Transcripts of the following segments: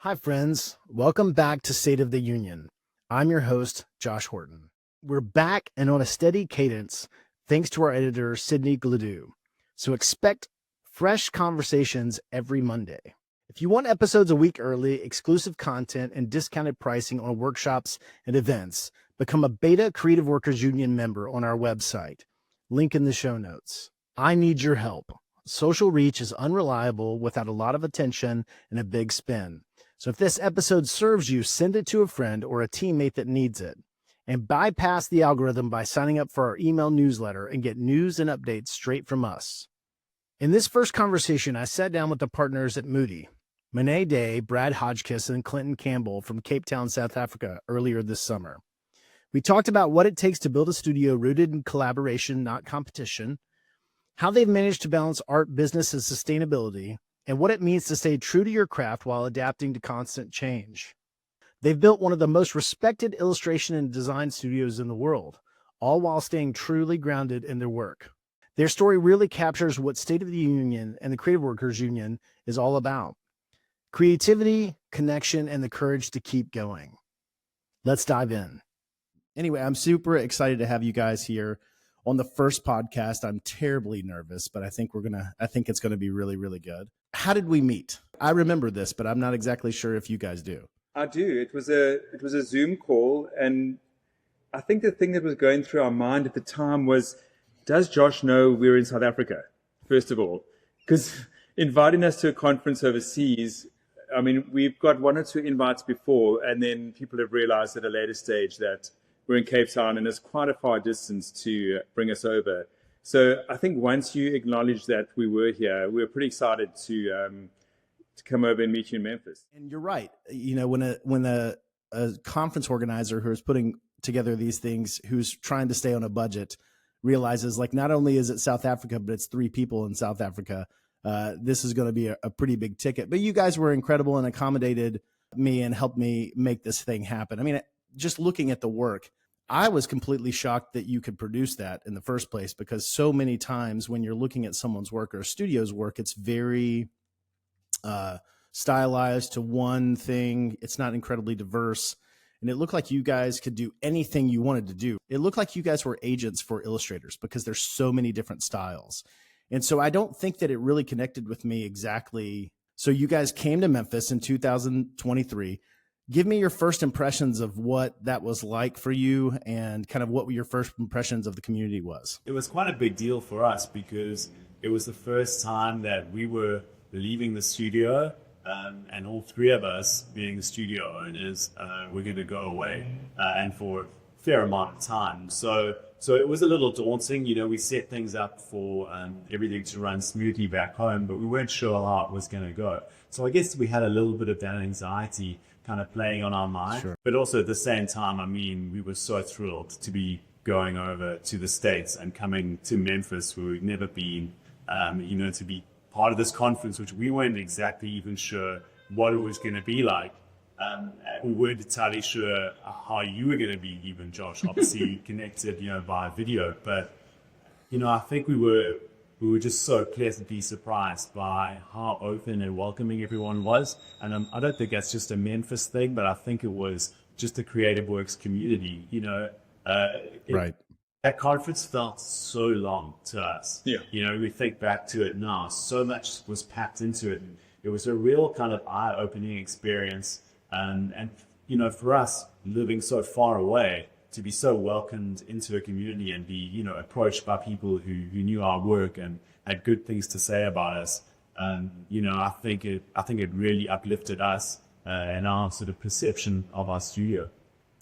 Hi, friends. Welcome back to State of the Union. I'm your host, Josh Horton. We're back and on a steady cadence thanks to our editor, Sydney Gladue. So expect fresh conversations every Monday. If you want episodes a week early, exclusive content, and discounted pricing on workshops and events, become a Beta Creative Workers Union member on our website. Link in the show notes. I need your help. Social reach is unreliable without a lot of attention and a big spin. So if this episode serves you, send it to a friend or a teammate that needs it. And bypass the algorithm by signing up for our email newsletter and get news and updates straight from us. In this first conversation, I sat down with the partners at MUTI, Miné Day, Brad Hodgkiss, and Clinton Campbell from Cape Town, South Africa, earlier this summer. We talked about what it takes to build a studio rooted in collaboration, not competition, how they've managed to balance art, business, and sustainability, and what it means to stay true to your craft while adapting to constant change. They've built one of the most respected illustration and design studios in the world, all while staying truly grounded in their work. Their story really captures what State of the Union and the Creative Workers Union is all about: creativity, connection, and the courage to keep going. Let's dive in. Anyway, I'm super excited to have you guys here on the first podcast. I'm terribly nervous, but I think it's going to be really, really good. How did we meet? I remember this, but I'm not exactly sure if you guys do. I do. It was a Zoom call, and I think the thing that was going through our mind at the time was, does Josh know we're in South Africa, first of all? Because inviting us to a conference overseas, I mean, we've got one or two invites before, and then people have realized at a later stage that we're in Cape Town, and it's quite a far distance to bring us over. So I think once you acknowledge that we were here, we were pretty excited to come over and meet you in Memphis. And you're right. You know, when a conference organizer who is putting together these things, who's trying to stay on a budget, realizes, like, not only is it South Africa, but it's 3 people in South Africa, this is going to be a pretty big ticket. But you guys were incredible and accommodated me and helped me make this thing happen. I mean, just looking at the work, I was completely shocked that you could produce that in the first place, because so many times when you're looking at someone's work or a studio's work, it's very stylized to one thing. It's not incredibly diverse. And it looked like you guys could do anything you wanted to do. It looked like you guys were agents for illustrators because there's so many different styles. And so I don't think that it really connected with me exactly. So you guys came to Memphis in 2023. Give me your first impressions of what that was like for you, and kind of what your first impressions of the community was. It was quite a big deal for us because it was the first time that we were leaving the studio, and all 3 of us, being the studio owners, were going to go away and for a fair amount of time. So it was a little daunting. You know, we set things up for everything to run smoothly back home, but we weren't sure how it was going to go. So I guess we had a little bit of that anxiety kind of playing on our mind. Sure. But also at the same time, I mean, we were so thrilled to be going over to the States and coming to Memphis, where we've never been, to be part of this conference, which we weren't exactly even sure what it was going to be like. We weren't entirely sure how you were going to be, even, Josh. Obviously connected, via video. But, I think we were just so pleasantly surprised by how open and welcoming everyone was. And I don't think that's just a Memphis thing, but I think it was just the Creative Works community. Right. That conference felt so long to us. Yeah. We think back to it now, so much was packed into it. It was a real kind of eye-opening experience. And for us, living so far away, to be so welcomed into a community and be, approached by people who knew our work and had good things to say about us. I think it really uplifted us and our sort of perception of our studio.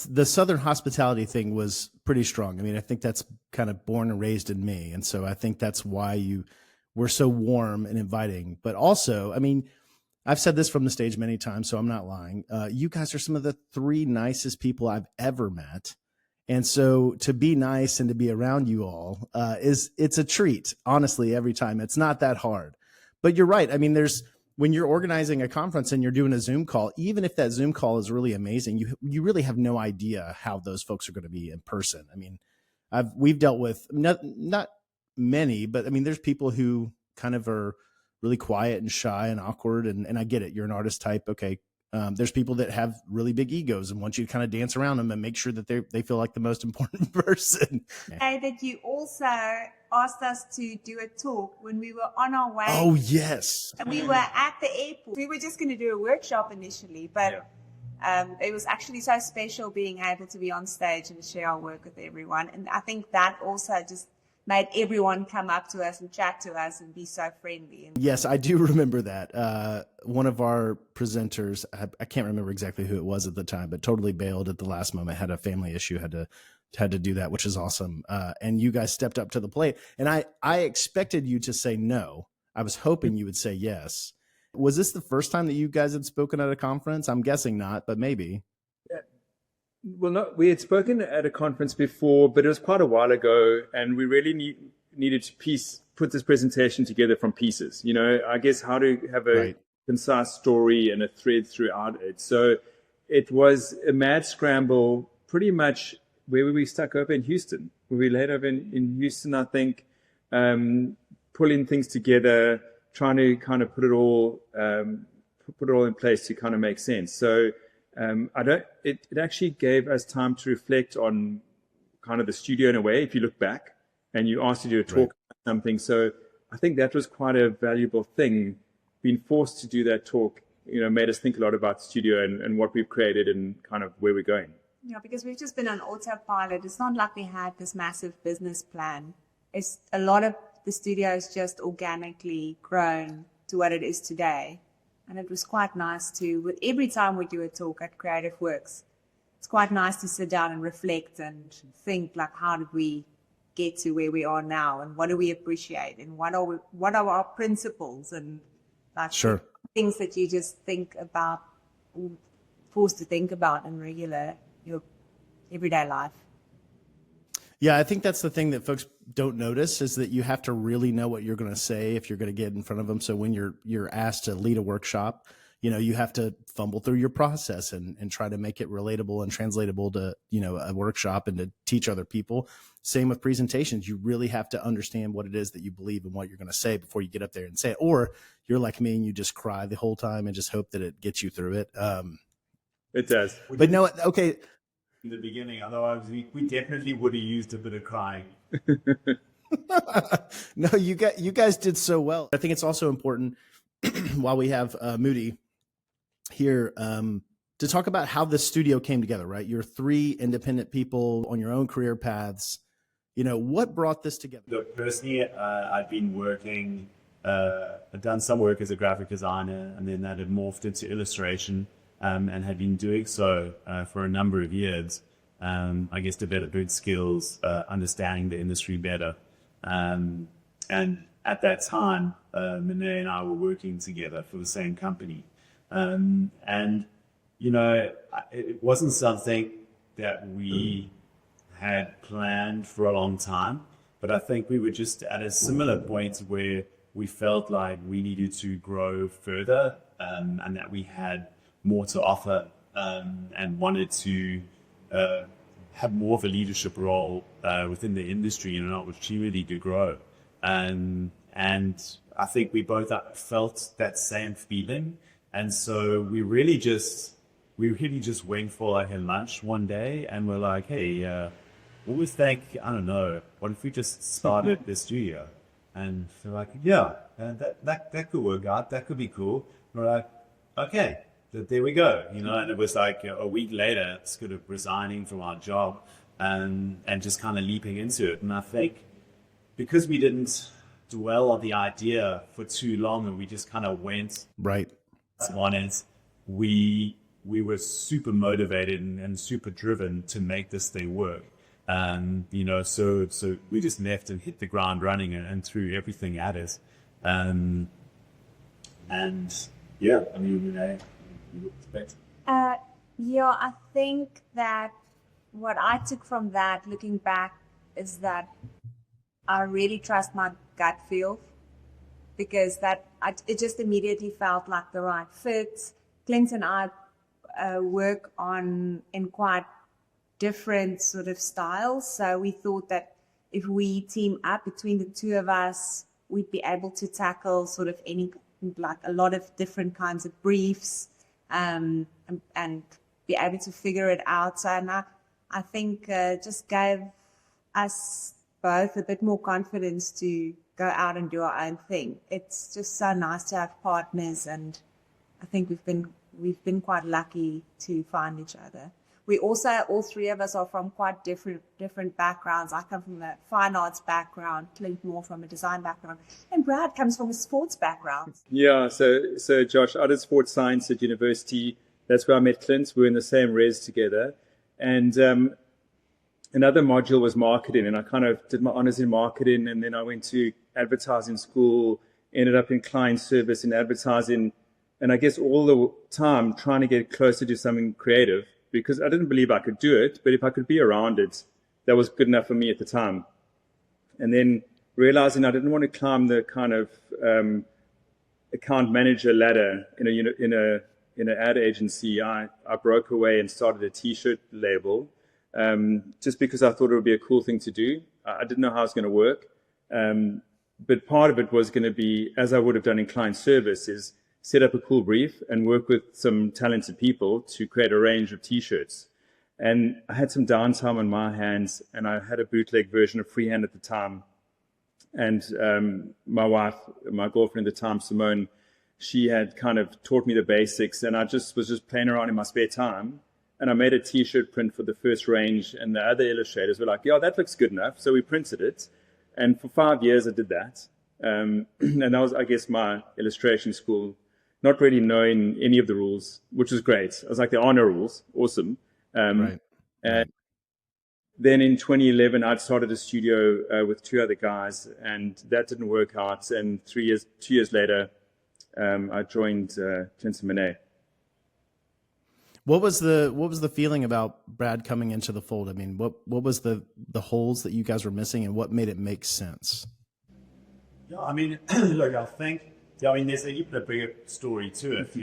The Southern hospitality thing was pretty strong. I mean, I think that's kind of born and raised in me. And so I think that's why you were so warm and inviting. But also, I mean, I've said this from the stage many times, so I'm not lying. You guys are some of the 3 nicest people I've ever met. And so to be nice and to be around you all it's a treat, honestly, every time. It's not that hard. But you're right. I mean, when you're organizing a conference and you're doing a Zoom call, even if that Zoom call is really amazing, you really have no idea how those folks are going to be in person. I mean, we've dealt with not many, but I mean, there's people who kind of are really quiet and shy and awkward. And I get it. You're an artist type. Okay, There's people that have really big egos and want you to kind of dance around them and make sure that they feel like the most important person. That you also asked us to do a talk when we were on our way. Oh, yes. We were at the airport. We were just going to do a workshop initially, but it was actually so special being able to be on stage and share our work with everyone. And I think that also just made everyone come up to us and chat to us and be so friendly. Yes, I do remember that. One of our presenters, I can't remember exactly who it was at the time, but totally bailed at the last moment, had a family issue, had to do that, which is awesome. And you guys stepped up to the plate. And I expected you to say no. I was hoping you would say yes. Was this the first time that you guys had spoken at a conference? I'm guessing not, but maybe. Well, no, we had spoken at a conference before, but it was quite a while ago, and we really needed to put this presentation together from pieces. You know, I guess how to have a concise story and a thread throughout it. So it was a mad scramble, pretty much. Where were we stuck over in Houston? Were we laid over in Houston, I think, pulling things together, trying to kind of put it all in place to kind of make sense. So it actually gave us time to reflect on kind of the studio in a way, if you look back and you asked to do a talk about something. So I think that was quite a valuable thing. Being forced to do that talk, you know, made us think a lot about the studio and what we've created and kind of where we're going. Yeah, because we've just been on autopilot. It's not like we had this massive business plan. It's a lot of the studio has just organically grown to what it is today. And it was quite nice with every time we do a talk at Creative Works, it's quite nice to sit down and reflect and think, like, how did we get to where we are now, and what do we appreciate, and what are our principles, and like things that you just think about, forced to think about in your everyday life. Yeah, I think that's the thing that folks don't notice, is that you have to really know what you're going to say if you're going to get in front of them. So when you're asked to lead a workshop, you know, you have to fumble through your process and try to make it relatable and translatable to, you know, a workshop and to teach other people. Same with presentations. You really have to understand what it is that you believe and what you're going to say before you get up there and say it. Or you're like me and you just cry the whole time and just hope that it gets you through it. It does. But no, okay. In the beginning, otherwise we definitely would have used a bit of crying. No, you guys did so well. I think it's also important while we have MUTI here to talk about how the studio came together, right? You're three independent people on your own career paths. You know, what brought this together? Look, personally, I've been working, I've done some work as a graphic designer, and then that had morphed into illustration. And had been doing so for a number of years. I guess developing skills, understanding the industry better. And at that time, Miné and I were working together for the same company. And, you know, it wasn't something that we had planned for a long time, but I think we were just at a similar point where we felt like we needed to grow further, and that we had more to offer, and wanted to have more of a leadership role within the industry and an opportunity to grow. And I think we both felt that same feeling. And so we really just went for like a lunch one day, and we're like, hey, what was think, I don't know, what if we just started the studio? And they're like, yeah, that could work out. That could be cool. And we're like, okay. There we go, you know. And it was like a week later, sort of resigning from our job and just kind of leaping into it. And I think because we didn't dwell on the idea for too long, and we just kind of went on it, we were super motivated and super driven to make this thing work. You know, so we just left and hit the ground running and threw everything at it. And yeah, I mean, you know, yeah, I think that what I took from that, looking back, is that I really trust my gut feel, because it just immediately felt like the right fit. Clinton and I work in quite different sort of styles, so we thought that if we team up between the two of us, we'd be able to tackle sort of a lot of different kinds of briefs. and be able to figure it out. So, and I think just gave us both a bit more confidence to go out and do our own thing. It's just so nice to have partners, and I think we've been quite lucky to find each other. We also, all three of us are from quite different backgrounds. I come from a fine arts background, Clint more from a design background, and Brad comes from a sports background. Yeah, so Josh, I did sports science at university. That's where I met Clint. We were in the same res together. And another module was marketing, and I kind of did my honors in marketing, and then I went to advertising school, ended up in client service in advertising, and I guess all the time trying to get closer to something creative, because I didn't believe I could do it, but if I could be around it, that was good enough for me at the time. And then realizing I didn't want to climb the kind of account manager ladder in an ad agency, I broke away and started a T-shirt label, just because I thought it would be a cool thing to do. I didn't know how it was going to work, but part of it was going to be, as I would have done in client service, is set up a cool brief and work with some talented people to create a range of T-shirts. And I had some downtime on my hands, and I had a bootleg version of Freehand at the time. And my wife, my girlfriend at the time, Simone, she had kind of taught me the basics, and I was just playing around in my spare time. And I made a T-shirt print for the first range, and the other illustrators were like, yeah, that looks good enough. So we printed it. And for 5 years, I did that. And that was, I guess, my illustration school, not really knowing any of the rules, which was great. I was like, there are no rules. Awesome. Right. And then in 2011, I'd started a studio with two other guys, and that didn't work out. And 2 years later, I joined Clinton Miné. What was the feeling about Brad coming into the fold? I mean, what was the holes that you guys were missing, and what made it make sense? Yeah, I mean, look, I think, yeah, I mean, there's even a bigger story to it,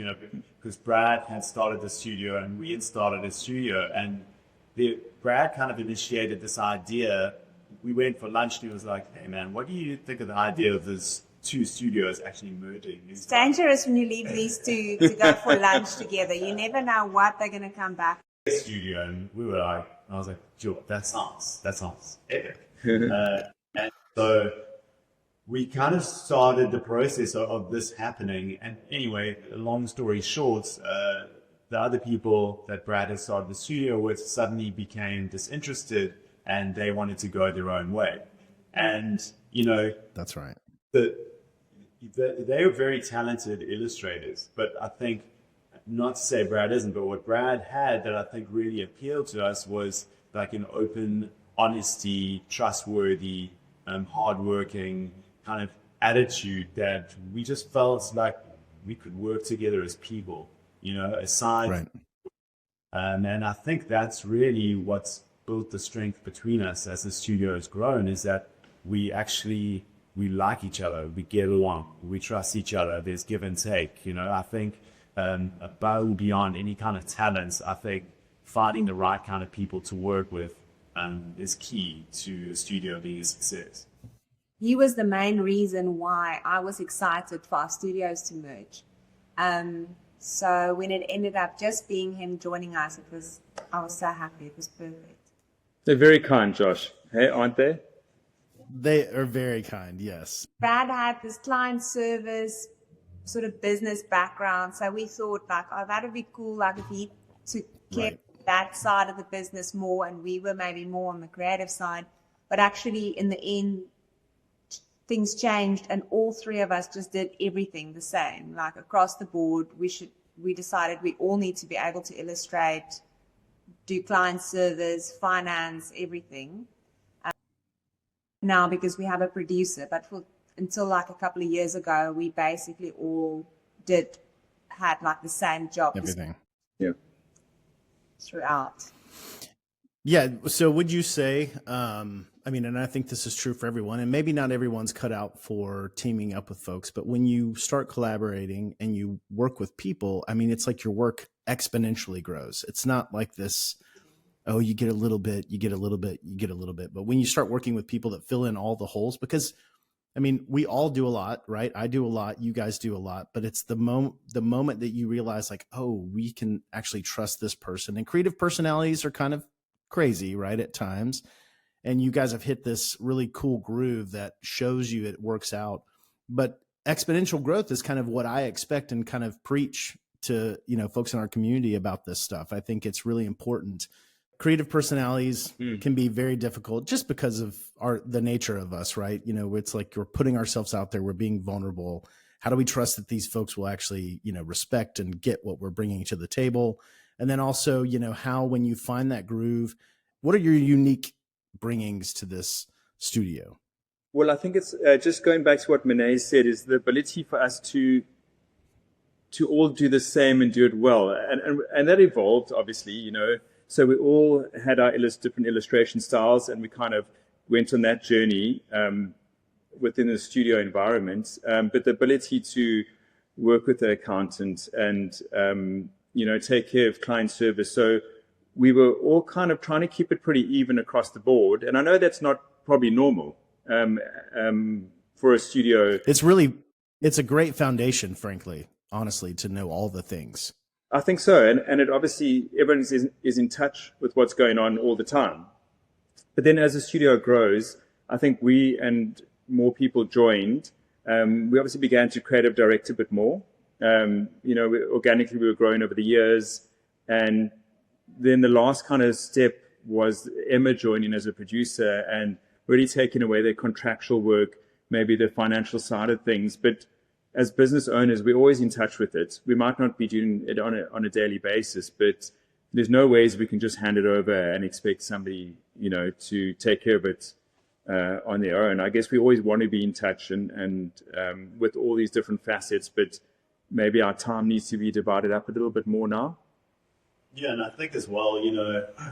because Brad had started the studio and we had started a studio, and Brad kind of initiated this idea. We went for lunch and he was like, hey man, what do you think of the idea of this two studios actually merging? It's dangerous when you leave these two to go for lunch together. You never know what they're going to come back. Studio, and we were like, I was like, Joe, that sounds epic. And so we kind of started the process of this happening. And anyway, long story short, the other people that Brad had started the studio with suddenly became disinterested, and they wanted to go their own way. And, That's right. They were very talented illustrators, but I think, not to say Brad isn't, but what Brad had that I think really appealed to us was like an open, honesty, trustworthy, hardworking kind of attitude that we just felt like we could work together as people, aside. Right. And I think that's really what's built the strength between us as the studio has grown, is that we like each other, we get along, we trust each other, there's give and take. I think above and beyond any kind of talents, I think finding the right kind of people to work with is key to a studio being a success. He was the main reason why I was excited for our studios to merge. So when it ended up just being him joining us, I was so happy. It was perfect. They're very kind, Josh. Hey, aren't they? They are very kind, yes. Brad had this client service sort of business background, so we thought like, oh, that'd be cool, like if he took care of that side of the business more, and we were maybe more on the creative side. But actually, in the end, things changed, and all three of us just did everything the same, like across the board. We decided we all need to be able to illustrate, do client service, finance, everything. Now, because we have a producer, but until like a couple of years ago, we basically all had like the same job. Everything. Yeah. Throughout. Yeah. So would you say, and I think this is true for everyone, and maybe not everyone's cut out for teaming up with folks, but when you start collaborating and you work with people, it's like your work exponentially grows. It's not like this, oh, you get a little bit, you get a little bit, you get a little bit. But when you start working with people that fill in all the holes, because I mean, we all do a lot, right? I do a lot, you guys do a lot, but it's the moment that you realize like, oh, we can actually trust this person. And creative personalities are kind of crazy, right? At times. And you guys have hit this really cool groove that shows you it works out. But exponential growth is kind of what I expect and kind of preach to, folks in our community about this stuff. I think it's really important. Creative personalities can be very difficult just because of the nature of us, right? It's like we're putting ourselves out there, we're being vulnerable. How do we trust that these folks will actually, respect and get what we're bringing to the table? And then also, how when you find that groove, what are your unique bringings to this studio? Well, I think it's just going back to what Miné said, is the ability for us to all do the same and do it well. And that evolved, obviously, So we all had our different illustration styles, and we kind of went on that journey within the studio environment. But the ability to work with the accountant and, take care of client service. So we were all kind of trying to keep it pretty even across the board. And I know that's not probably normal for a studio. It's a great foundation, frankly, honestly, to know all the things. I think so. And it obviously, everyone is in touch with what's going on all the time. But then as the studio grows, I think we and more people joined. We obviously began to creative direct a bit more. Organically, we were growing over the years. And then the last kind of step was Emma joining as a producer and really taking away their contractual work, maybe the financial side of things. But as business owners, we're always in touch with it. We might not be doing it on a daily basis, but there's no ways we can just hand it over and expect somebody, to take care of it on their own. I guess we always want to be in touch and with all these different facets, but maybe our time needs to be divided up a little bit more now. Yeah, and I think as well,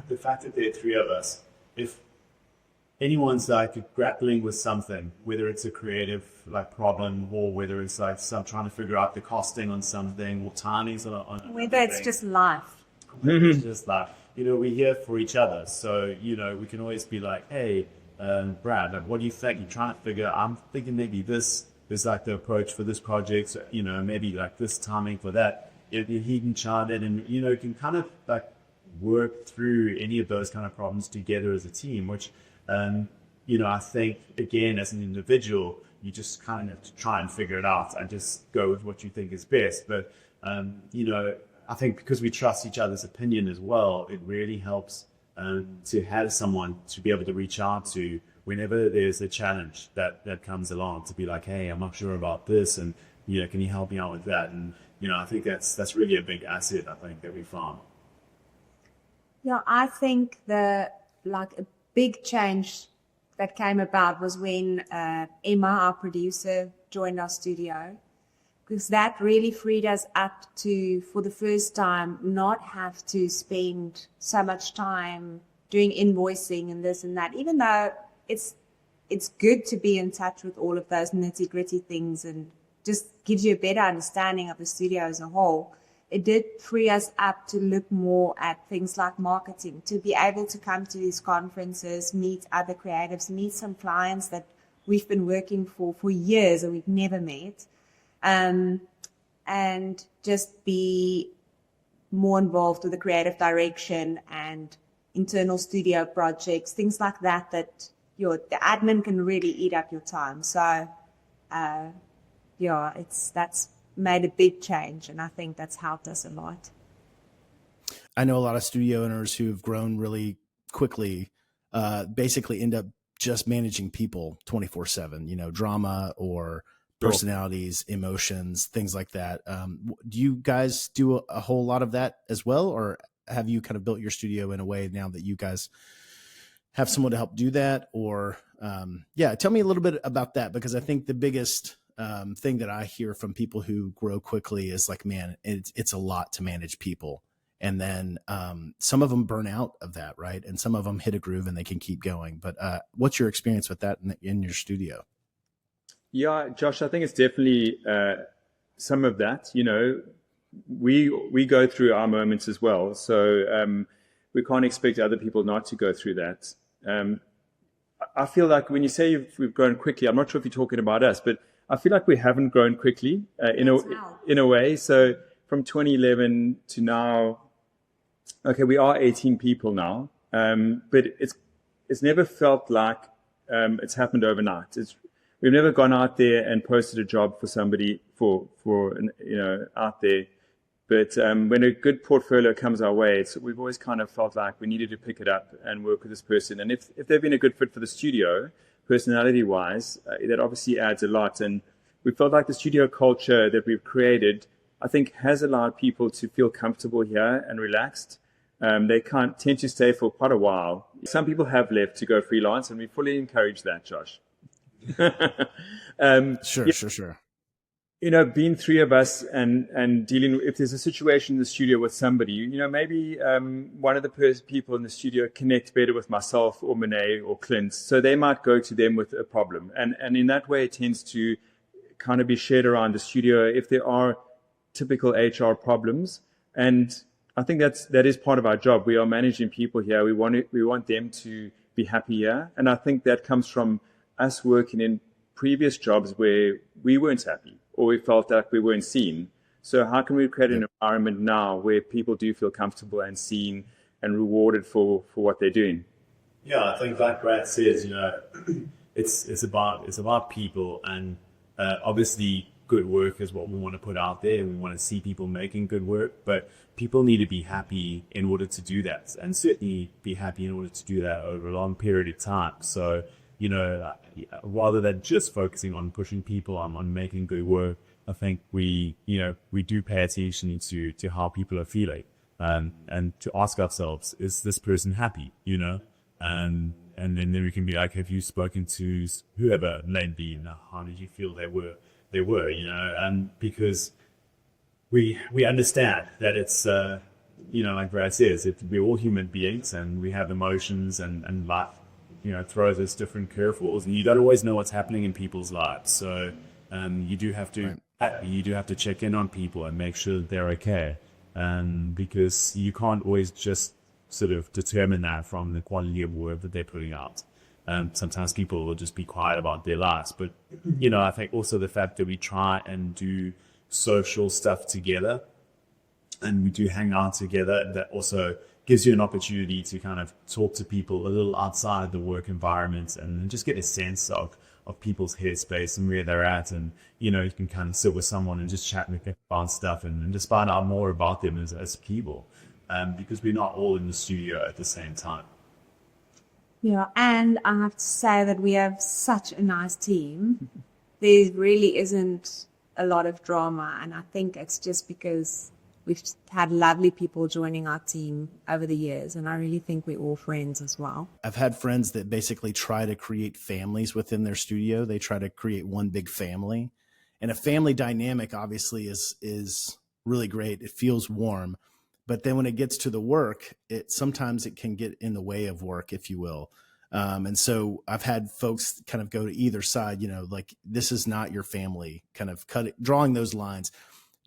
the fact that there are three of us, if anyone's grappling with something, whether it's a creative problem or whether it's some trying to figure out the costing on something or timings on whether it's just life. It's just life. We're here for each other. So, we can always be like, hey, Brad, what do you think? You're trying to figure, I'm thinking maybe this is the approach for this project, so, maybe this timing for that. He can chart it and, can kind of work through any of those kind of problems together as a team, which, I think, again, as an individual, you just kind of have to try and figure it out and just go with what you think is best. But, I think because we trust each other's opinion as well, it really helps to have someone to be able to reach out to whenever there's a challenge that comes along, to be like, hey, I'm not sure about this, and, can you help me out with that? And, I think that's really a big asset, I think, that we found. Yeah, I think a big change that came about was when Emma, our producer, joined our studio, because that really freed us up to, for the first time, not have to spend so much time doing invoicing and this and that, even though it's good to be in touch with all of those nitty-gritty things and just gives you a better understanding of the studio as a whole. It did free us up to look more at things like marketing, to be able to come to these conferences, meet other creatives, meet some clients that we've been working for years and we've never met, and just be more involved with the creative direction and internal studio projects, things like that, the admin can really eat up your time. So, that's made a big change, and I think that's helped us a lot. I know a lot of studio owners who've grown really quickly, basically end up just managing people 24/7, drama or personalities, emotions, things like that. Do you guys do a whole lot of that as well, or have you kind of built your studio in a way now that you guys have someone to help do that? Or tell me a little bit about that, because I think the biggest thing that I hear from people who grow quickly is like, man, it's a lot to manage people. And then some of them burn out of that, right? And some of them hit a groove and they can keep going. But what's your experience with that in your studio? Yeah, Josh, I think it's definitely some of that. We go through our moments as well. So we can't expect other people not to go through that. I feel like when you say we've grown quickly, I'm not sure if you're talking about us, but I feel like we haven't grown quickly in a way. So from 2011 to now, okay, we are 18 people now, but it's never felt like it's happened overnight. We've never gone out there and posted a job for somebody out there. But when a good portfolio comes our way, we've always kind of felt like we needed to pick it up and work with this person. And if they've been a good fit for the studio, personality-wise, that obviously adds a lot. And we felt like the studio culture that we've created, I think, has allowed people to feel comfortable here and relaxed. They can't tend to stay for quite a while. Some people have left to go freelance, and we fully encourage that, Josh. Sure. Being three of us and dealing, if there's a situation in the studio with somebody, maybe one of the people in the studio connect better with myself or Miné or Clint, so they might go to them with a problem. And in that way, it tends to kind of be shared around the studio if there are typical HR problems. And I think that is part of our job. We are managing people here. We want them to be happy here. And I think that comes from us working in previous jobs where we weren't happy or we felt like we weren't seen. So how can we create an environment now where people do feel comfortable and seen and rewarded for what they're doing? Yeah, I think like Brad says, it's about people, and obviously good work is what we want to put out there. We want to see people making good work, but people need to be happy in order to do that, and certainly be happy in order to do that over a long period of time. So, rather than just focusing on pushing people on making good work, I think we do pay attention to how people are feeling, and to ask ourselves, is this person happy? And then we can be like, have you spoken to whoever lately? How did you feel they were? And because we understand that it's like Brad says, we're all human beings and we have emotions, and life throws us different curveballs, and you don't always know what's happening in people's lives. So you do have to check in on people and make sure that they're okay, because you can't always just sort of determine that from the quality of work that they're putting out. Sometimes people will just be quiet about their lives, but I think also the fact that we try and do social stuff together and we do hang out together, that also gives you an opportunity to kind of talk to people a little outside the work environment and just get a sense of people's headspace and where they're at. And, you can kind of sit with someone and just chat about stuff and just find out more about them as people, because we're not all in the studio at the same time. Yeah, and I have to say that we have such a nice team. There really isn't a lot of drama, and I think it's just because we've had lovely people joining our team over the years, and I really think we're all friends as well. I've had friends that basically try to create families within their studio. They try to create one big family, and a family dynamic obviously is really great. It feels warm, but then when it gets to the work, sometimes it can get in the way of work, if you will. And so I've had folks kind of go to either side, like, this is not your family, kind of drawing those lines.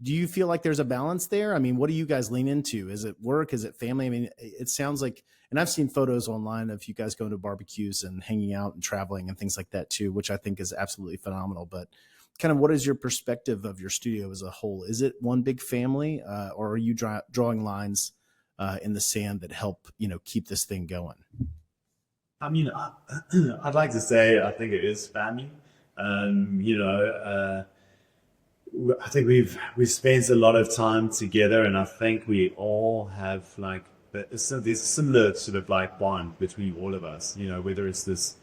Do you feel like there's a balance there? I mean, what do you guys lean into? Is it work? Is it family? I mean, it sounds like, and I've seen photos online of you guys going to barbecues and hanging out and traveling and things like that too, which I think is absolutely phenomenal. But kind of what is your perspective of your studio as a whole? Is it one big family, or are you drawing lines in the sand that help, keep this thing going? I mean, I'd like to say I think it is family. I think we've spent a lot of time together, and I think we all have there's a similar sort of like bond between all of us. Whether it's this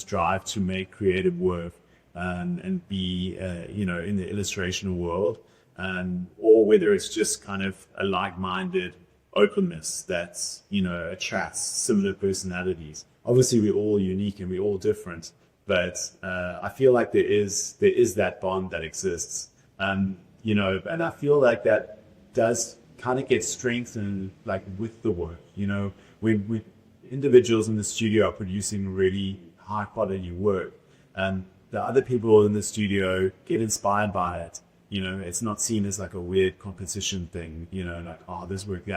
drive to make creative work and be in the illustration world, or whether it's just kind of a like-minded openness that attracts similar personalities. Obviously, we're all unique and we're all different, but I feel like there is that bond that exists, and I feel like that does kind of get strengthened with the work. When individuals in the studio are producing really high quality work, and the other people in the studio get inspired by it. It's not seen as like a weird competition thing. Oh, this work,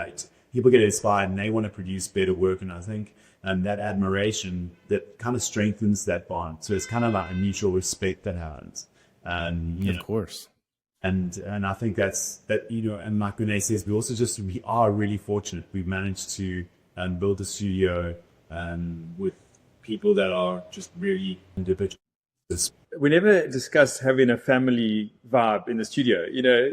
people get inspired and they want to produce better work. And I think that admiration that kind of strengthens that bond. So it's kind of like a mutual respect that happens. And of course. And I think that, and like Miné says, we are really fortunate. We've managed to build a studio with people that are just really individual. We never discussed having a family vibe in the studio.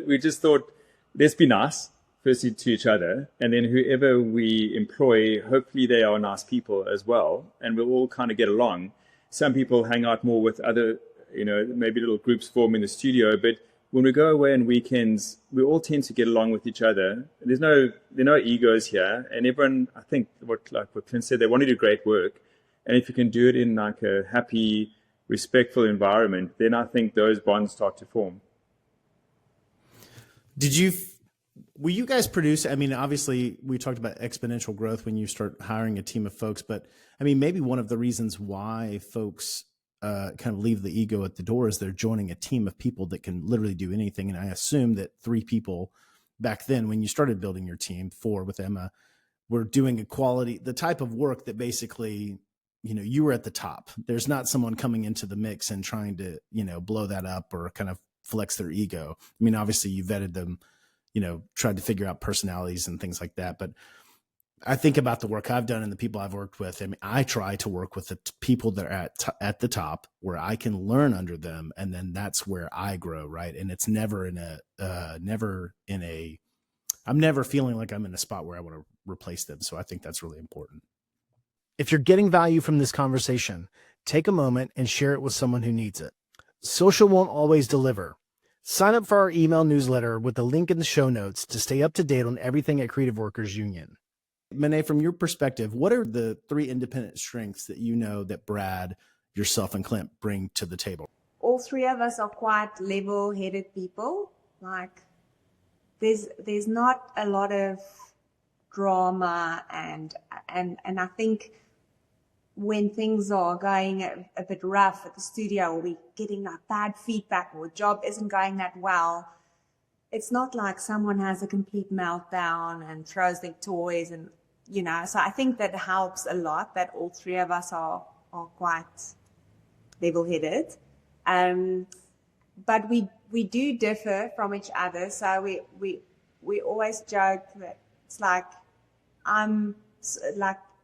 We just thought, let's be nice, firstly to each other, and then whoever we employ, hopefully they are nice people as well, and we'll all kind of get along. Some people hang out more with other, maybe little groups form in the studio, but when we go away on weekends, we all tend to get along with each other. There are no egos here, and everyone, I think, what Clint said, they want to do great work, and if you can do it in like a happy, respectful environment, then I think those bonds start to form. Were you guys produce? I mean, obviously we talked about exponential growth when you start hiring a team of folks, but I mean, maybe one of the reasons why folks kind of leave the ego at the door is they're joining a team of people that can literally do anything. And I assume that 3 people back then, when you started building your team, 4 with Emma, were doing the type of work that basically, you were at the top. There's not someone coming into the mix and trying to, blow that up or kind of flex their ego. I mean, obviously you vetted them, tried to figure out personalities and things like that. But I think about the work I've done and the people I've worked with. I mean, I try to work with the people that are at the top where I can learn under them. And then that's where I grow. Right. And it's I'm never feeling like I'm in a spot where I want to replace them. So I think that's really important. If you're getting value from this conversation, take a moment and share it with someone who needs it. Social won't always deliver. Sign up for our email newsletter with the link in the show notes to stay up to date on everything at Creative Workers Union. Miné, from your perspective, what are the 3 independent strengths that that Brad, yourself, and Clint bring to the table? All 3 of us are quite level-headed people. Like, there's not a lot of drama, and I think when things are going a bit rough at the studio, or we're getting like bad feedback, or a job isn't going that well, it's not like someone has a complete meltdown and throws their toys and, so I think that helps a lot that all 3 of us are quite level-headed. But we do differ from each other. So we always joke that it's like,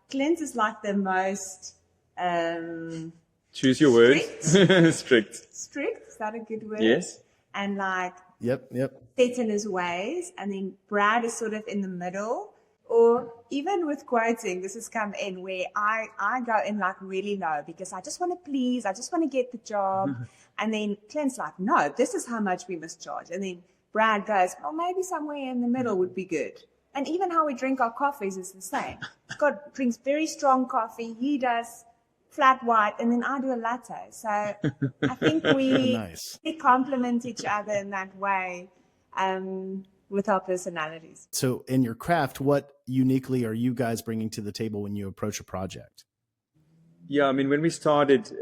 Clint is like the most, choose your words. Strict. Strict, is that a good word? Yes. And like, Yep. set in his ways. And then Brad is sort of in the middle. Or even with quoting, this has come in where I go in like really low because I just want to please, I just want to get the job. And then Clint's like, no, this is how much we must charge. And then Brad goes, well, maybe somewhere in the middle would be good. And even how we drink our coffees is the same. Scott drinks very strong coffee. He does flat white, and then I do a latte. So I think we complement each other in that way with our personalities. So in your craft, what uniquely are you guys bringing to the table when you approach a project? Yeah, I mean, when we started,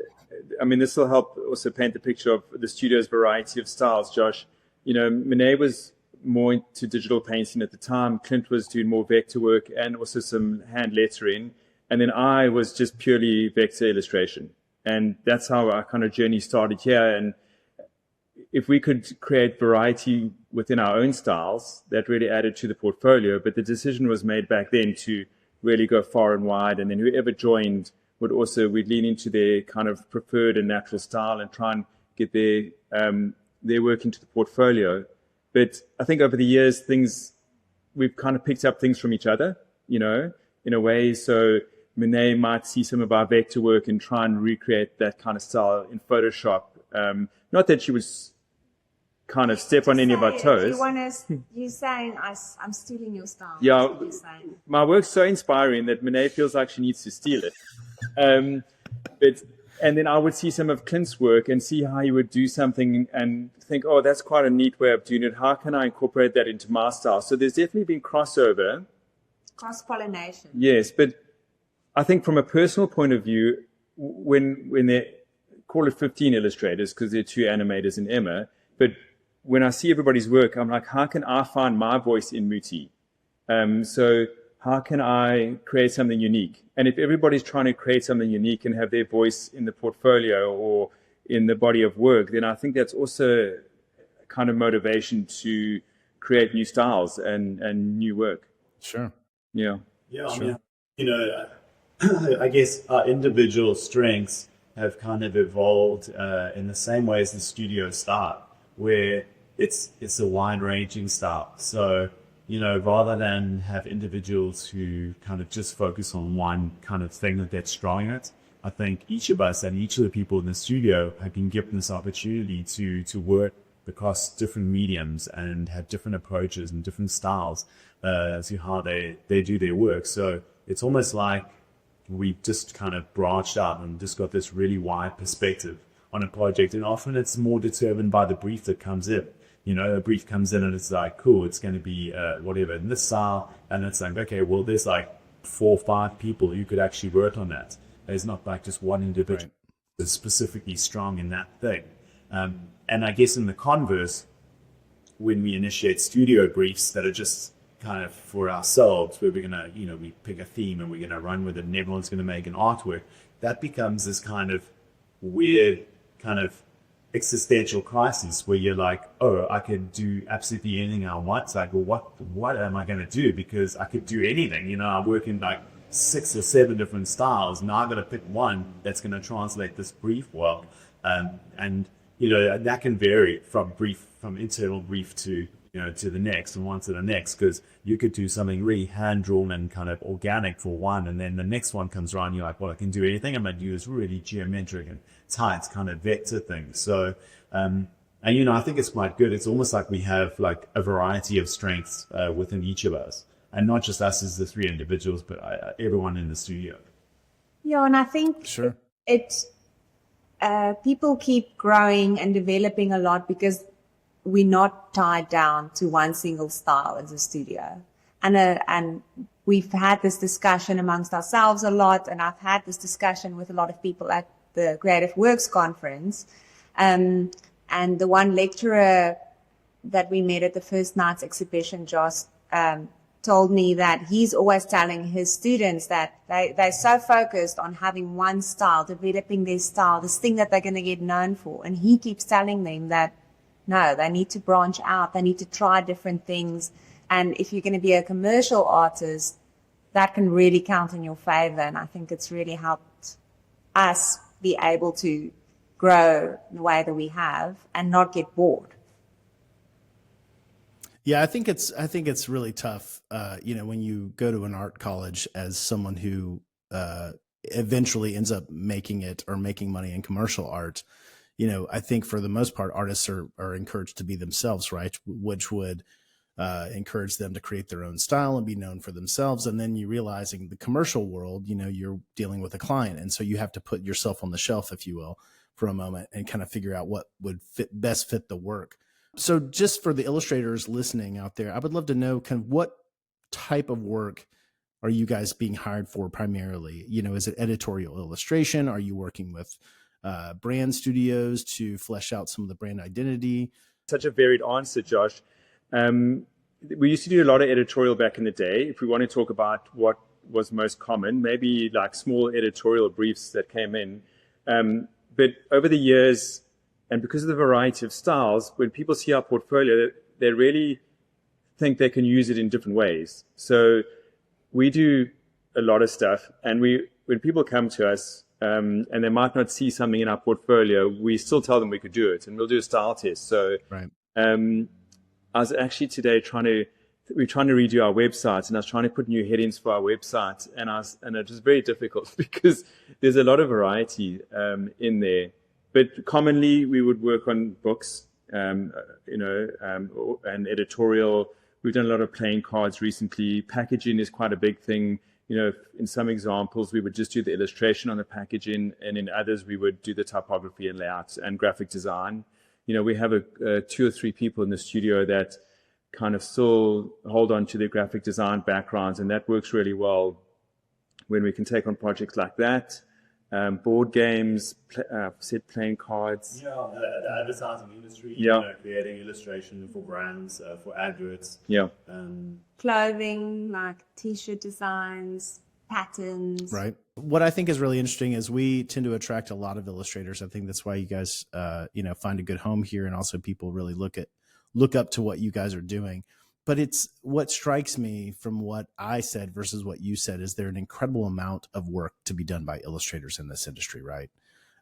this will help also paint the picture of the studio's variety of styles, Josh. Miné was more into digital painting at the time. Clint was doing more vector work and also some hand lettering. And then I was just purely vector illustration. And that's how our kind of journey started here. And if we could create variety within our own styles, that really added to the portfolio. But the decision was made back then to really go far and wide. And then whoever joined we'd lean into their kind of preferred and natural style and try and get their work into the portfolio. But I think over the years, we've kind of picked up things from each other, in a way. So Miné might see some of our vector work and try and recreate that kind of style in Photoshop. Not that she was kind of step on any of our toes. You're saying I'm stealing your style. Yeah, my work's so inspiring that Miné feels like she needs to steal it. And then I would see some of Clint's work and see how he would do something and think, oh, that's quite a neat way of doing it. How can I incorporate that into my style? So there's definitely been crossover. Cross-pollination. Yes, but I think from a personal point of view, when they call it 15 illustrators, because there are 2 animators and Emma, but when I see everybody's work, I'm like, how can I find my voice in MUTI? So how can I create something unique? And if everybody's trying to create something unique and have their voice in the portfolio or in the body of work, then I think that's also a kind of motivation to create new styles and new work. Sure. Yeah. Yeah, I Sure. mean, you know, I guess our individual strengths have kind of evolved in the same way as the studio start, where it's a wide-ranging style. So, you know, rather than have individuals who kind of just focus on one kind of thing that they're strong at, I think each of us and each of the people in the studio have been given this opportunity to work across different mediums and have different approaches and different styles as to how they do their work. So it's almost like we just kind of branched out and just got this really wide perspective on a project. And often it's more determined by the brief that comes in. You know, a brief comes in and it's like, cool, it's going to be whatever in this style. And it's like, okay, well, there's like 4 or 5 people who could actually work on that. There's not like just one individual that's specifically strong in that thing. And I guess in the converse, when we initiate studio briefs that are just kind of for ourselves, where we're going to, you know, we pick a theme and we're going to run with it and everyone's going to make an artwork, that becomes this kind of weird kind of existential crisis where you're like, oh, I can do absolutely anything I want. It's like, well, what am I going to do? Because I could do anything. You know, I work in like 6 or 7 different styles. Now I've got to pick one that's going to translate this brief well. And, you know, that can vary from internal brief to, you know, to the next and one to the next, because you could do something really hand-drawn and kind of organic for one, and then the next one comes around, you're like, well, I can do anything. I'm going to do this really geometric and tight kind of vector thing. So, and, you know, I think it's quite good. It's almost like we have like a variety of strengths within each of us, and not just us as the 3 individuals, but everyone in the studio. Yeah, and I think Sure. people keep growing and developing a lot because we're not tied down to one single style as a studio. And we've had this discussion amongst ourselves a lot, and I've had this discussion with a lot of people at the Creative Works conference. And the one lecturer that we met at the first night's exhibition, Josh, told me that he's always telling his students that they're so focused on having one style, developing their style, this thing that they're going to get known for. And he keeps telling them that, no, they need to branch out. They need to try different things. And if you're going to be a commercial artist, that can really count in your favor. And I think it's really helped us be able to grow the way that we have and not get bored. Yeah, I think it's really tough, you know, when you go to an art college as someone who eventually ends up making it or making money in commercial art. You know, I think for the most part, artists are encouraged to be themselves, right? Which would encourage them to create their own style and be known for themselves. And then you realizing the commercial world, you know, you're dealing with a client. And so you have to put yourself on the shelf, if you will, for a moment and kind of figure out what would best fit the work. So just for the illustrators listening out there, I would love to know kind of what type of work are you guys being hired for primarily? You know, is it editorial illustration? Are you working with brand studios to flesh out some of the brand identity? Such a varied answer, Josh. We used to do a lot of editorial back in the day. If we want to talk about what was most common, maybe like small editorial briefs that came in. But over the years, and because of the variety of styles, when people see our portfolio, they really think they can use it in different ways. So we do a lot of stuff, and when people come to us, and they might not see something in our portfolio, we still tell them we could do it, and we'll do a style test. So Right. I was actually today we're trying to redo our website, and I was trying to put new headings for our website, and it was very difficult because there's a lot of variety in there. But commonly we would work on books, and editorial. We've done a lot of playing cards recently. Packaging is quite a big thing. You know, in some examples, we would just do the illustration on the packaging, and in others, we would do the typography and layouts and graphic design. You know, we have 2 or 3 people in the studio that kind of still hold on to their graphic design backgrounds, and that works really well when we can take on projects like that. board games, said playing cards. Yeah, the advertising industry, Yeah. creating illustration for brands, for adverts. Yeah. Clothing, like t-shirt designs, patterns. Right. What I think is really interesting is we tend to attract a lot of illustrators. I think that's why you guys, find a good home here, and also people really look up to what you guys are doing. But it's what strikes me from what I said versus what you said is there an incredible amount of work to be done by illustrators in this industry, right?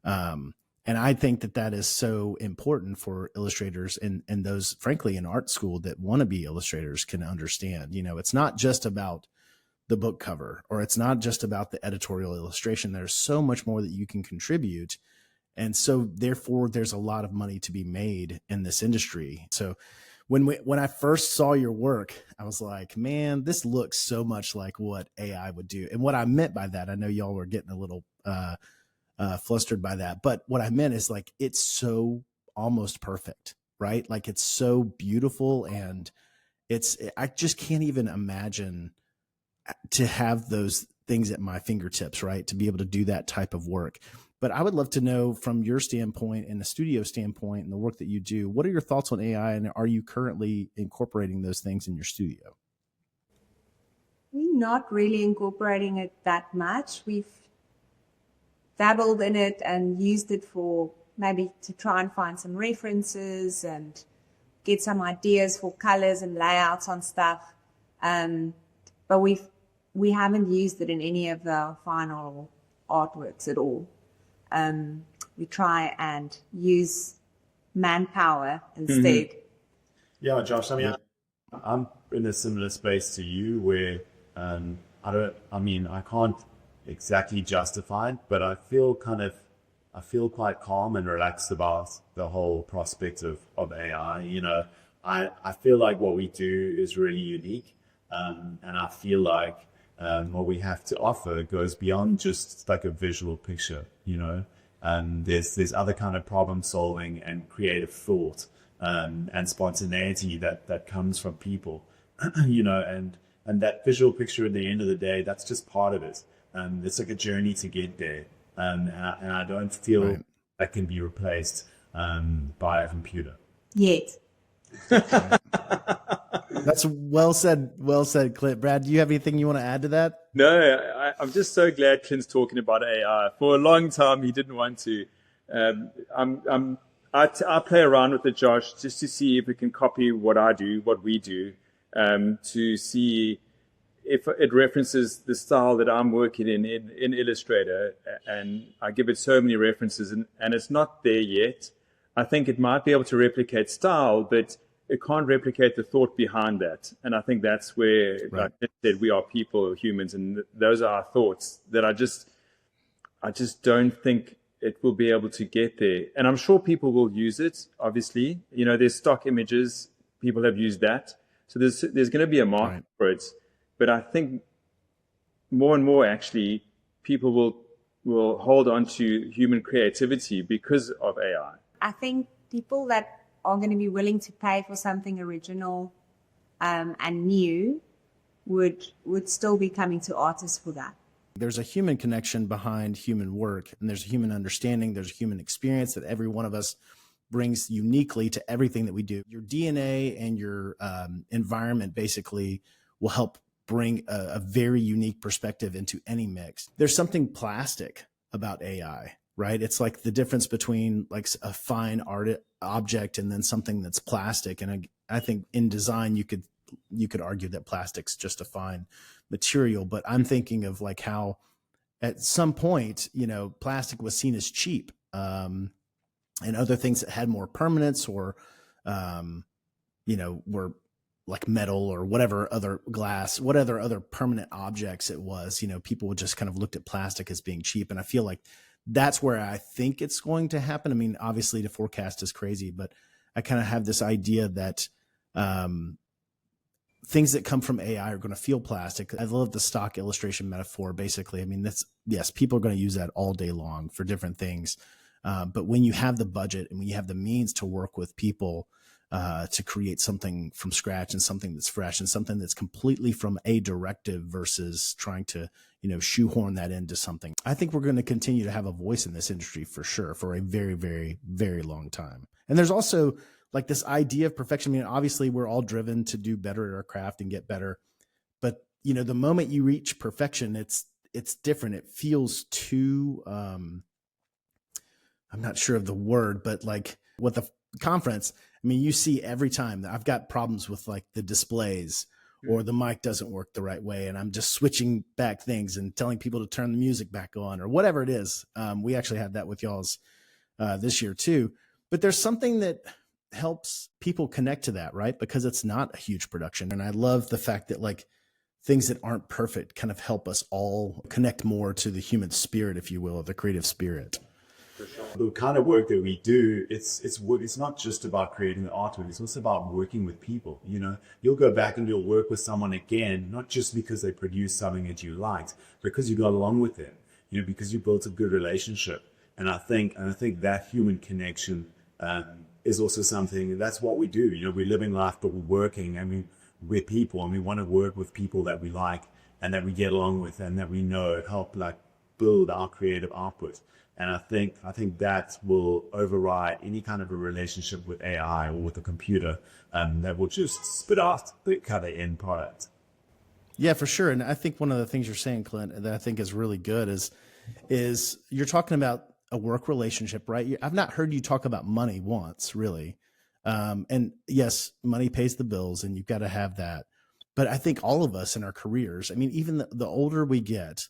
And I think that is so important for illustrators and those, frankly, in art school that want to be illustrators can understand. It's not just about the book cover, or it's not just about the editorial illustration. There's so much more that you can contribute. And so therefore there's a lot of money to be made in this industry. So when I first saw your work, I was like, man, this looks so much like what AI would do. And what I meant by that, I know y'all were getting a little flustered by that, but what I meant is like, it's so almost perfect, right? Like it's so beautiful, and I just can't even imagine to have those things at my fingertips, right? To be able to do that type of work. But I would love to know from your standpoint and the studio standpoint and the work that you do, what are your thoughts on AI, and are you currently incorporating those things in your studio? We're not really incorporating it that much. We've dabbled in it and used it for maybe to try and find some references and get some ideas for colors and layouts on stuff. But we haven't used it in any of the final artworks at all. We try and use manpower instead. Yeah, Josh, I'm in a similar space to you where I can't exactly justify it, but I feel quite calm and relaxed about the whole prospect of AI. I feel like what we do is really unique. And I feel like what we have to offer goes beyond just like a visual picture, and there's other kind of problem solving and creative thought and spontaneity that comes from people, and that visual picture at the end of the day, that's just part of it. It's like a journey to get there, and I don't feel that can be replaced by a computer Yet. That's well said, Clint. Brad, do you have anything you want to add to that? No, I'm just so glad Clint's talking about AI. For a long time, he didn't want to. I play around with it, Josh, just to see if we can copy what we do, to see if it references the style that I'm working in Illustrator. And I give it so many references, and it's not there yet. I think it might be able to replicate style, but it can't replicate the thought behind that. And I think that's where, like I said, we are people, humans, and those are our thoughts that I just don't think it will be able to get there. And I'm sure people will use it, obviously. There's stock images. People have used that. So there's going to be a market for it. But I think more and more, actually, people will hold on to human creativity because of AI. I think people that are going to be willing to pay for something original and new would still be coming to artists for that. There's a human connection behind human work, and there's a human understanding, there's a human experience that every one of us brings uniquely to everything that we do. Your DNA and your environment basically will help bring a very unique perspective into any mix. There's something plastic about AI, right? It's like the difference between like a fine art object and then something that's plastic. And I think in design, you could argue that plastic's just a fine material, but I'm thinking of like how at some point, plastic was seen as cheap, and other things that had more permanence or, were like metal or whatever other glass, whatever other permanent objects it was, people would just kind of looked at plastic as being cheap. And I feel like that's where I think it's going to happen. I mean, obviously the forecast is crazy, but I kind of have this idea that things that come from AI are going to feel plastic. I love the stock illustration metaphor, basically. I mean, yes, people are going to use that all day long for different things. But when you have the budget and when you have the means to work with people to create something from scratch and something that's fresh and something that's completely from a directive versus trying to, shoehorn that into something. I think we're going to continue to have a voice in this industry for sure for a very, very, very long time. And there's also like this idea of perfection. I mean, obviously we're all driven to do better at our craft and get better, but the moment you reach perfection, it's different. It feels too, I'm not sure of the word, but like with the conference, I mean, you see every time that I've got problems with like the displays or the mic doesn't work the right way. And I'm just switching back things and telling people to turn the music back on or whatever it is. We actually had that with y'all's this year too, but there's something that helps people connect to that, right? Because it's not a huge production. And I love the fact that like things that aren't perfect kind of help us all connect more to the human spirit, if you will, or the creative spirit. The kind of work that we do, it's not just about creating the artwork, it's also about working with people. You'll go back and you'll work with someone again, not just because they produced something that you liked, because you got along with them, because you built a good relationship. And I think that human connection is also something, that's what we do. We're living life, but we're working. I mean, we're people, and we want to work with people that we like and that we get along with and that we know help like build our creative output. And I think that will override any kind of a relationship with AI or with a computer that will just spit out the kind of end product. Yeah, for sure. And I think one of the things you're saying, Clint, that I think is really good is you're talking about a work relationship, right? I've not heard you talk about money once, really. And yes, money pays the bills and you've got to have that. But I think all of us in our careers, I mean, even the older we get,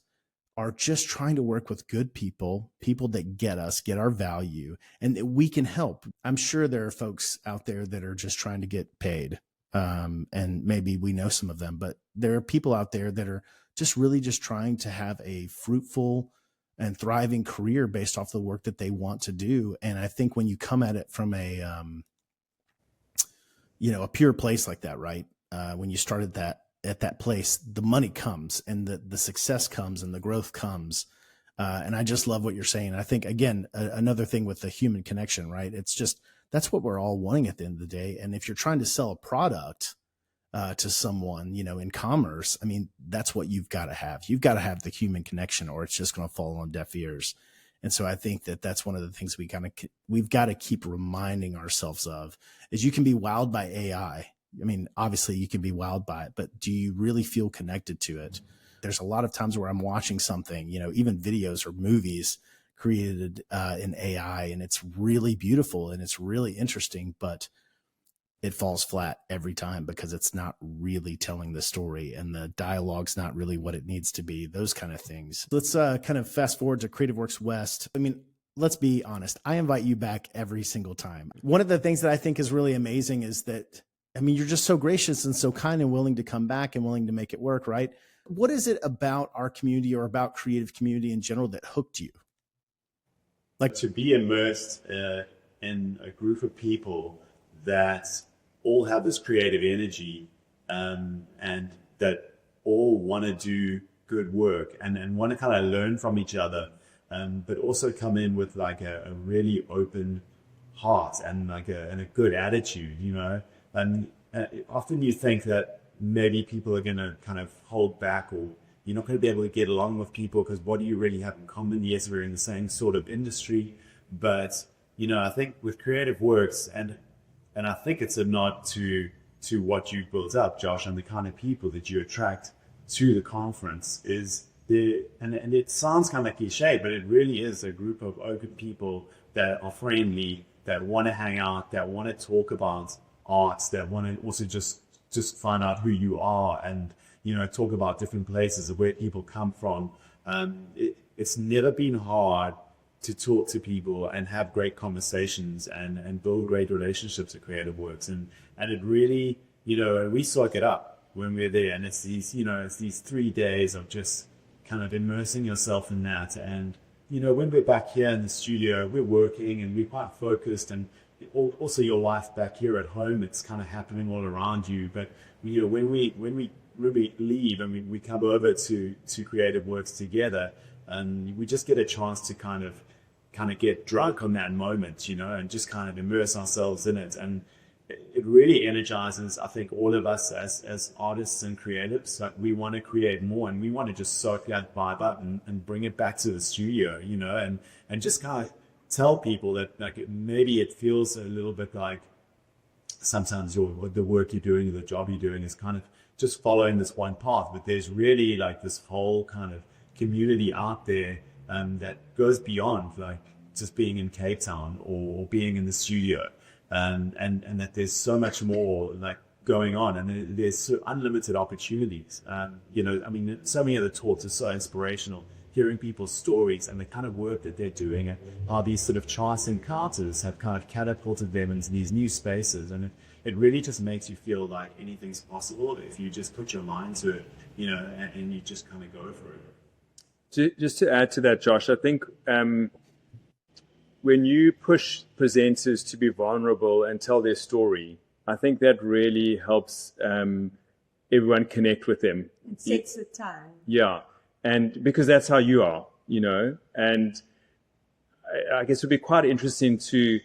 are just trying to work with good people that get us, get our value, and that we can help. I'm sure there are folks out there that are just trying to get paid. And maybe we know some of them, but there are people out there that are just really just trying to have a fruitful and thriving career based off the work that they want to do. And I think when you come at it from a pure place like that, right? When you started at that place, the money comes and the success comes and the growth comes. And I just love what you're saying. I think, again, another thing with the human connection, right? It's just, that's what we're all wanting at the end of the day. And if you're trying to sell a product to someone, in commerce, I mean, that's what you've got to have. You've got to have the human connection or it's just going to fall on deaf ears. And so I think that that's one of the things we've got to keep reminding ourselves of is you can be wowed by AI. I mean, obviously you can be wowed by it, but do you really feel connected to it? There's a lot of times where I'm watching something, even videos or movies created in AI, and it's really beautiful and it's really interesting, but it falls flat every time because it's not really telling the story and the dialogue's not really what it needs to be, those kind of things. Let's kind of fast forward to Creative Works West. I mean, let's be honest. I invite you back every single time. One of the things that I think is really amazing is that, I mean, you're just so gracious and so kind and willing to come back and willing to make it work, right? What is it about our community or about creative community in general that hooked you? Like to be immersed in a group of people that all have this creative energy and that all want to do good work and want to kind of learn from each other, but also come in with like a really open heart and like a good attitude, And often you think that maybe people are going to kind of hold back or you're not going to be able to get along with people because what do you really have in common? Yes, we're in the same sort of industry, but, I think with Creative Works, and I think it's a nod to what you've built up, Josh, and the kind of people that you attract to the conference is and it sounds kind of cliche, but it really is a group of open people that are friendly, that want to hang out, that want to talk about arts, that want to also just find out who you are and talk about different places of where people come from. It's never been hard to talk to people and have great conversations and build great relationships at Creative Works, and it really we soak it up when we're there, and it's these 3 days of just kind of immersing yourself in that. And when we're back here in the studio, we're working and we're quite focused, and also your life back here at home, it's kind of happening all around you. But when we leave and we come over to Creative Works together, and we just get a chance to kind of get drunk on that moment, and just kind of immerse ourselves in it. And it really energizes, I think, all of us as artists and creatives. Like, we want to create more, and we want to just soak that vibe up and bring it back to the studio, you know, and just kind of tell people that, like, maybe it feels a little bit like sometimes the work you're doing, the job you're doing is kind of just following this one path, but there's really like this whole kind of community out there that goes beyond like just being in Cape Town or being in the studio, and that there's so much more like going on, and there's so unlimited opportunities. You know, I mean, so many of the talks are so inspirational, hearing people's stories and the kind of work that they're doing, and how these sort of chance encounters have kind of catapulted them into these new spaces. And it really just makes you feel like anything's possible if you just put your mind to it, you know, and you just kind of go for it. Just to add to that, Josh, I think when you push presenters to be vulnerable and tell their story, I think that really helps everyone connect with them. It sets the tone. Yeah. And because that's how you are, you know, and I guess it would be quite interesting to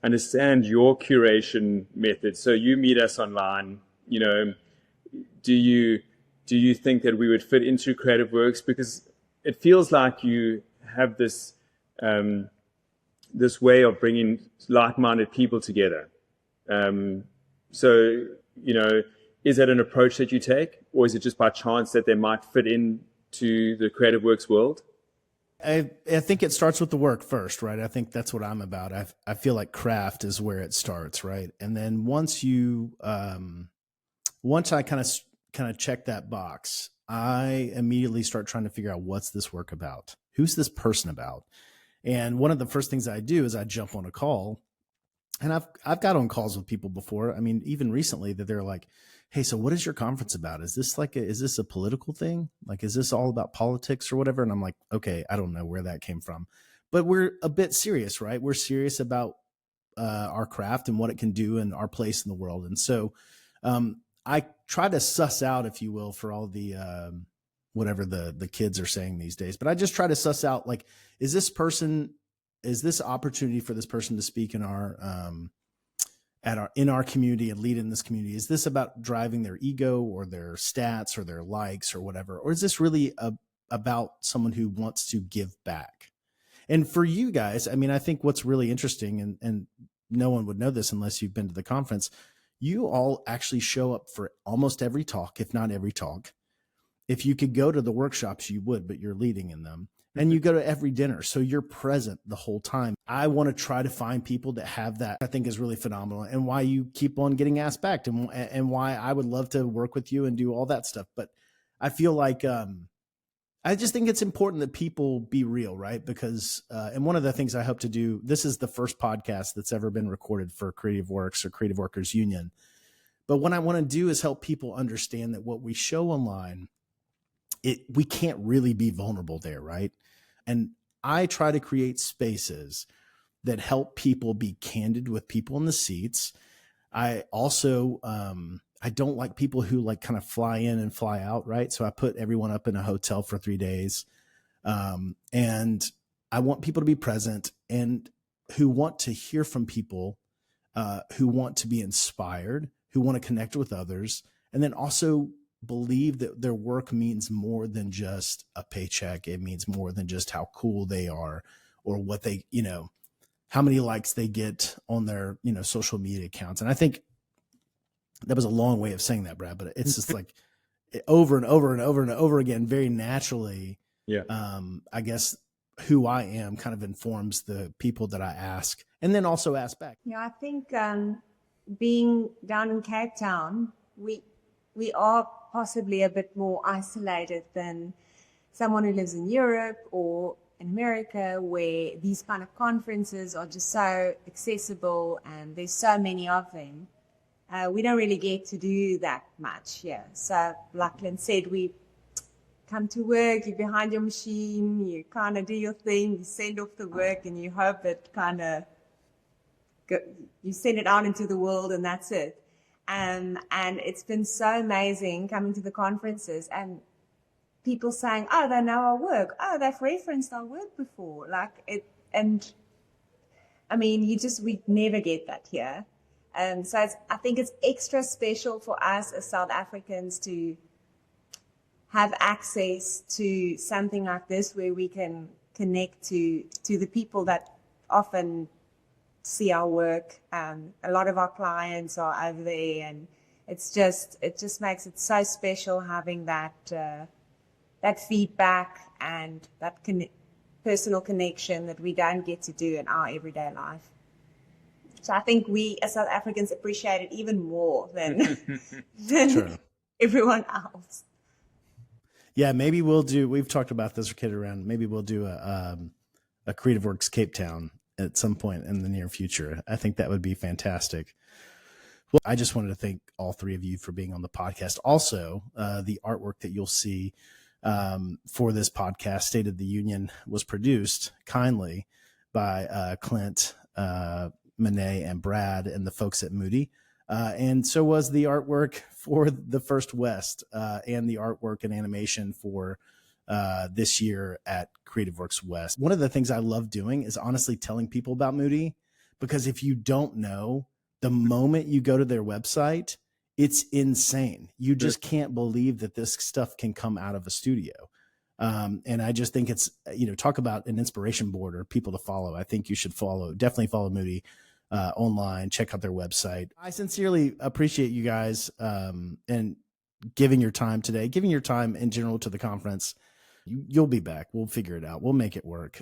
understand your curation method. So you meet us online, you know, do you think that we would fit into Creative Works? Because it feels like you have this this way of bringing like-minded people together. So, you know, is that an approach that you take, or is it just by chance that they might fit in to the Creative Works world? I think it starts with the work first, right? I think that's what I'm about. I feel like craft is where it starts, right? And then once I kind of check that box, I immediately start trying to figure out, what's this work about? Who's this person about? And one of the first things I do is I jump on a call, and I've got on calls with people before. I mean, even recently, that they're like, hey, so what is your conference about? Is this a political thing? Like, is this all about politics or whatever? And I'm like, okay, I don't know where that came from, but we're a bit serious, right? We're serious about our craft and what it can do and our place in the world. And so I try to suss out, if you will, for all the whatever the kids are saying these days, but I just try to suss out, like, is this opportunity for this person to speak in our in our community and lead in this community? Is this about driving their ego or their stats or their likes or whatever? Or is this really about someone who wants to give back? And for you guys, I mean, I think what's really interesting, and no one would know this unless you've been to the conference, you all actually show up for almost every talk, if not every talk. If you could go to the workshops, you would, but you're leading in them. And you go to every dinner, so you're present the whole time. I want to try to find people that have that. I think is really phenomenal, and why you keep on getting asked back, and why I would love to work with you and do all that stuff. But I feel like I just think it's important that people be real, right? Because and one of the things I hope to do, this is the first podcast that's ever been recorded for Creative Works or Creative Workers Union. But what I want to do is help people understand that what we show online, we can't really be vulnerable there, right? And I try to create spaces that help people be candid with people in the seats. I also, I don't like people who like kind of fly in and fly out, right? So I put everyone up in a hotel for 3 days. And I want people to be present and who want to hear from people, who want to be inspired, who want to connect with others, and then also believe that their work means more than just a paycheck. It means more than just how cool they are or what they, you know, how many likes they get on their, you know, social media accounts. And I think that was a long way of saying that, Brad, but it's just like over and over and over and over again, very naturally. Yeah. I guess who I am kind of informs the people that I ask, and then also ask back. Yeah, I think being down in Cape Town, we are possibly a bit more isolated than someone who lives in Europe or in America, where these kind of conferences are just so accessible and there's so many of them. We don't really get to do that much here. So like Clint said, we come to work, you're behind your machine, you kind of do your thing, you send off the work, and you hope it kind of, you send it out into the world, and that's it. And it's been so amazing coming to the conferences and people saying, oh, they know our work. Oh, they've referenced our work before. Like it, and I mean, we never get that here. So I think it's extra special for us as South Africans to have access to something like this where we can connect to the people that often see our work. A lot of our clients are over there, and it just makes it so special having that feedback and that personal connection that we don't get to do in our everyday life. So I think we as South Africans appreciate it even more than Sure. everyone else. Yeah, maybe we've talked about this kid around, maybe we'll do a Creative Works Cape Town at some point in the near future. I think that would be fantastic. Well, I just wanted to thank all three of you for being on the podcast. Also, the artwork that you'll see for this podcast, State of the Union, was produced kindly by Clint, Miné, and Brad and the folks at MUTI. And so was the artwork for the First West and the artwork and animation for this year at Creative Works West. One of the things I love doing is honestly telling people about MUTI, because if you don't know, the moment you go to their website, it's insane. You just can't believe that this stuff can come out of a studio. And I just think it's, talk about an inspiration board or people to follow. I think you should definitely follow MUTI online, check out their website. I sincerely appreciate you guys and giving your time today, giving your time in general to the conference. You'll be back. We'll figure it out. We'll make it work.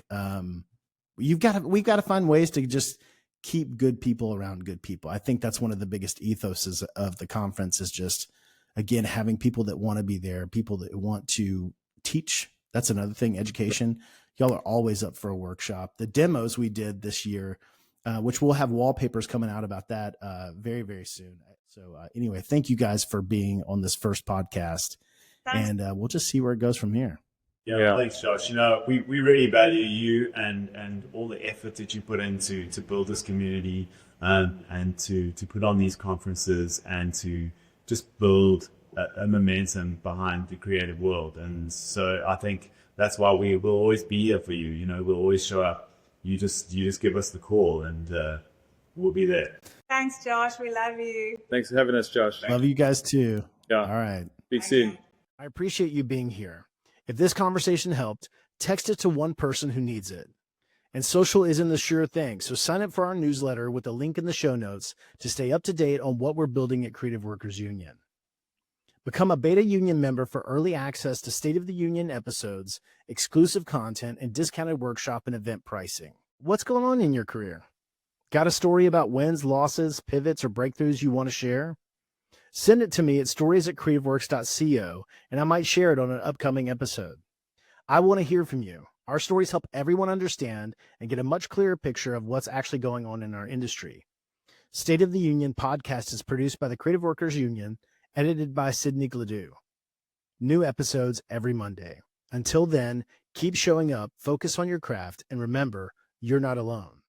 We've got to find ways to just keep good people around good people. I think that's one of the biggest ethoses of the conference is just, again, having people that want to be there, people that want to teach. That's another thing, education. Y'all are always up for a workshop. The demos we did this year, which we'll have wallpapers coming out about that very, very soon. So anyway, thank you guys for being on this first podcast. Thanks. And we'll just see where it goes from here. Yeah, thanks, Josh. We really value you and all the effort that you put into to build this community and to put on these conferences and to just build a momentum behind the creative world. And so I think that's why we will always be here for you. We'll always show up. You just give us the call and we'll be there. Thanks, Josh. We love you. Thanks for having us, Josh. Love you guys too. Yeah. All right. Speak soon. I appreciate you being here. If this conversation helped, text it to one person who needs it. And social isn't the sure thing, so sign up for our newsletter with the link in the show notes to stay up to date on what we're building at Creative Workers Union. Become a Beta Union member for early access to State of the Union episodes, exclusive content, and discounted workshop and event pricing. What's going on in your career? Got a story about wins, losses, pivots, or breakthroughs you want to share? Send it to me at stories@creativeworks.co, and I might share it on an upcoming episode. I want to hear from you. Our stories help everyone understand and get a much clearer picture of what's actually going on in our industry. State of the Union podcast is produced by the Creative Workers Union, edited by Sydney Gladue. New episodes every Monday. Until then, keep showing up, focus on your craft, and remember, you're not alone.